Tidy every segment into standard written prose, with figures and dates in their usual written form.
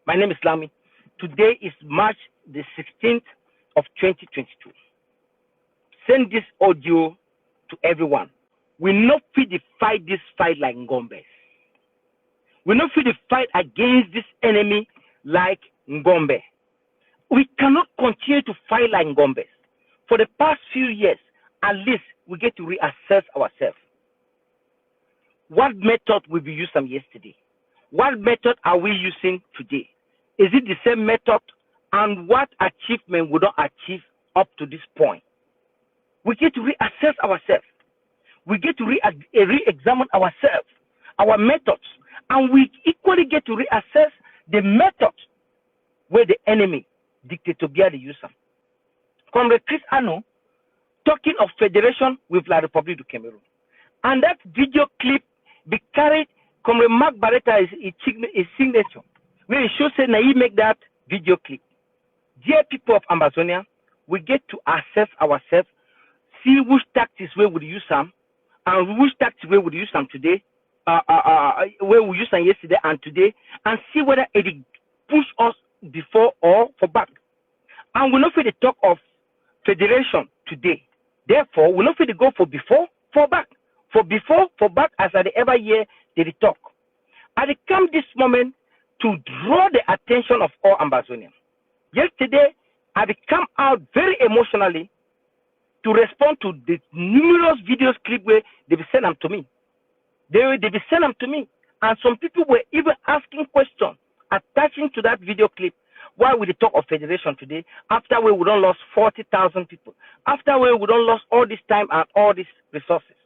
My name is Langmi. Today is March the 16th of 2022. Send this audio to everyone. We not fit to fight this fight like Ngombe. We not fit to fight against this enemy like Ngombe. We cannot continue to fight like Ngombe. For the past few years, at least we get to reassess ourselves. What method we be using yesterday? What method are we using today? Is it the same method? And what achievement we don't achieve up to this point? We get to reassess ourselves. We get to re-examine ourselves, our methods, and we equally get to reassess the methods where the enemy, Dictator Biya, the user. Comrade Chris Ano talking of federation with La République du Cameroon, and that video clip be carried. Comrade Mark Barretta is signature, where it shows that he make that video clip. Dear people of Amazonia, we get to assess ourselves, see which tactics we would use them, and which tactics we would use them today, where we used them yesterday and today, and see whether it push us before or for back. And we not fit to talk of federation today. Therefore, we not fit to go for before, for back. For before, for back, as at the ever year they talk. And it come this moment to draw the attention of all Ambazonians. Yesterday, I come out very emotionally to respond to the numerous videos clip where they be sent them to me. They be sent them to me. And some people were even asking questions attaching to that video clip. Why would they talk of federation today after we would have lost 40,000 people? After we would have lost all this time and all these resources?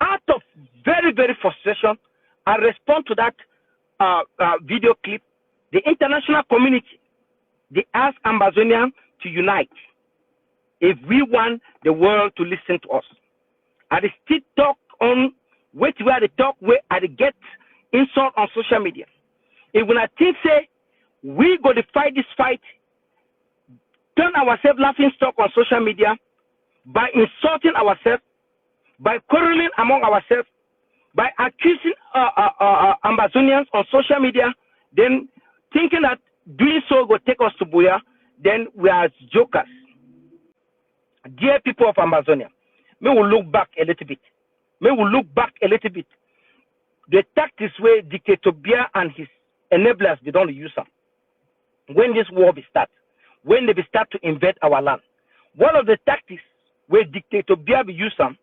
Out of very, very frustration, I respond to that video clip. The international community, they ask Ambazonians to unite if we want the world to listen to us. I still talk on where they talk, where I get insult on social media. If when I think say we go to fight this fight, turn ourselves laughing stock on social media by insulting ourselves, by quarreling among ourselves, by accusing Ambazonians on social media, then thinking that doing so will take us to Buya, then we are jokers. Dear people of Amazonia, may we look back a little bit. May we look back a little bit. The tactics where Dictator Biya and his enablers, they don't use them. When this war be start, when they be start to invade our land, one of the tactics where Dictator Biya be use them,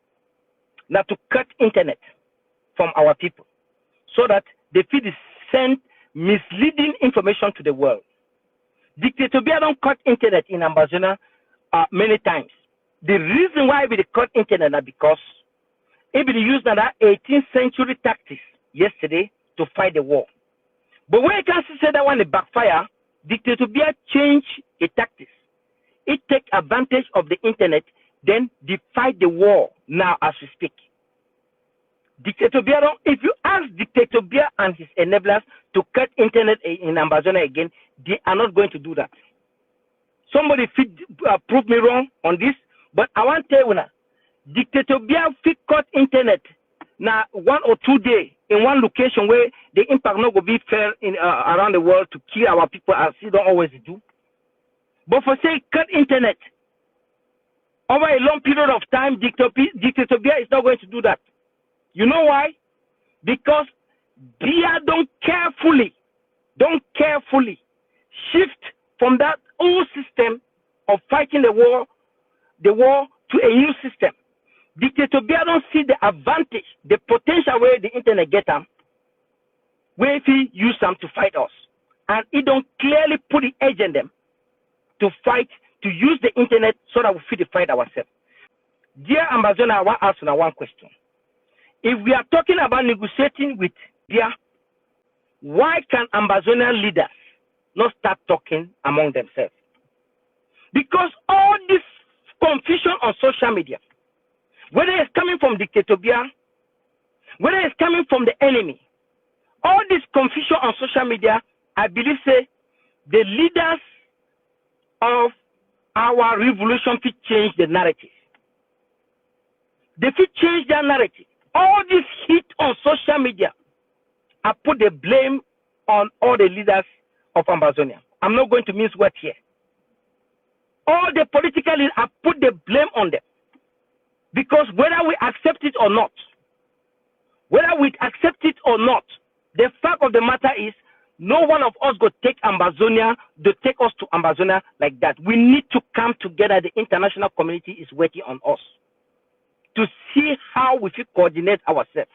now to cut internet from our people, so that they feel to send misleading information to the world. Dictator Biya don't cut internet in Amazonia many times. The reason why we cut internet is because it be used that 18th century tactics yesterday to fight the war. But when you can say that when it backfire, Dictator Biya change the tactics. It take advantage of the internet, then they fight the war now as we speak. Dictator Biya, if you ask Dictator Biya and his enablers to cut internet in Amazonia again, they are not going to do that. Somebody prove me wrong on this, but I want to tell you now, Dictator Biya fit cut internet now 1 or 2 days in one location where the impact not going to be fair in around the world to kill our people as he don't always do. But for say cut internet over a long period of time, Dictator Biya is not going to do that. You know why? Because Biya don't carefully shift from that old system of fighting the war to a new system. Dictator Biya don't see the advantage, the potential where the internet get them, where if he use them to fight us. And he don't clearly put the edge in them to fight, to use the internet so that we fit to fight ourselves. Dear Amazon, I want to ask you one question. If we are talking about negotiating with Biya, why can Ambazonian leaders not start talking among themselves? Because all this confusion on social media, whether it's coming from Dictator Biya, whether it's coming from the enemy, all this confusion on social media, I believe say the leaders of our revolution fit change the narrative. They fit change their narrative. All this heat on social media, I put the blame on all the leaders of Ambazonia. I'm not going to mince words here. All the political leaders have put the blame on them. Because whether we accept it or not, the fact of the matter is no one of us go take Ambazonia, to take us to Ambazonia like that. We need to come together. The international community is working on us to see how we should coordinate ourselves.